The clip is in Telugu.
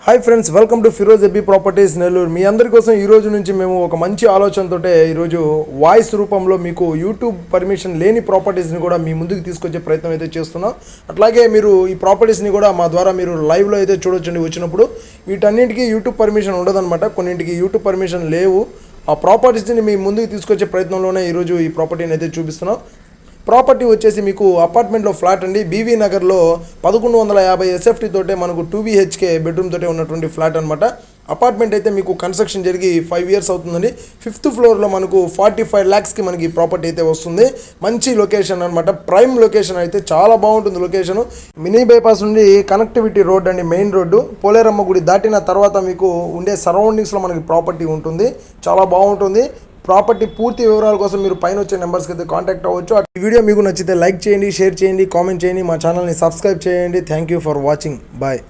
Hi friends, welcome to Firoz AB properties Nellore. మీ అందరి కోసం ఈ రోజు నుంచి మేము ఒక మంచి ఆలోచనతోటే ఈరోజు వాయిస్ రూపంలో మీకు యూట్యూబ్ పర్మిషన్ లేని ప్రాపర్టీస్ని కూడా మీ ముందుకు తీసుకొచ్చే ప్రయత్నం అయితే చేస్తున్నాం. అట్లాగే మీరు ఈ ప్రాపర్టీస్ని కూడా మా ద్వారా మీరు లైవ్లో అయితే చూడొచ్చండి. వచ్చినప్పుడు వీటన్నింటికి యూట్యూబ్ పర్మిషన్ ఉండదన్నమాట, కొన్నింటికి యూట్యూబ్ పర్మిషన్ లేవు. ఆ ప్రాపర్టీస్ని మీ ముందుకు తీసుకొచ్చే ప్రయత్నంలోనే ఈరోజు ఈ ప్రాపర్టీని అయితే చూపిస్తున్నాం. ప్రాపర్టీ వచ్చేసి మీకు అపార్ట్మెంట్లో ఫ్లాట్ అండి. బీవీ నగర్లో 1150 ఎస్ఎఫ్టీ తోటే మనకు 2 BHK బెడ్రూమ్ తోటే ఉన్నటువంటి ఫ్లాట్ అనమాట. అపార్ట్మెంట్ అయితే మీకు కన్స్ట్రక్షన్ జరిగి 5 years అవుతుందండి. 5th ఫ్లోర్లో మనకు 45 lakhsకి మనకి ప్రాపర్టీ అయితే వస్తుంది. మంచి లొకేషన్ అనమాట, ప్రైమ్ లొకేషన్ అయితే చాలా బాగుంటుంది లొకేషన్. మినీ బైపాస్ నుండి కనెక్టివిటీ రోడ్ అండి, మెయిన్ రోడ్డు. పోలేరమ్మ గుడి దాటిన తర్వాత మీకు ఉండే సరౌండింగ్స్లో మనకి ప్రాపర్టీ ఉంటుంది, చాలా బాగుంటుంది. ప్రాపర్టీ పూర్తి వివరాల కోసం మీరు పైన వచ్చే నెంబర్స్కి అయితే కాంటాక్ట్ అవ్వచ్చు. ఈ వీడియో మీకు నచ్చితే లైక్ చేయండి, షేర్ చేయండి, కామెంట్ చేయండి, మా ఛానల్ని సబ్స్క్రైబ్ చేయండి. Thank you for watching. Bye.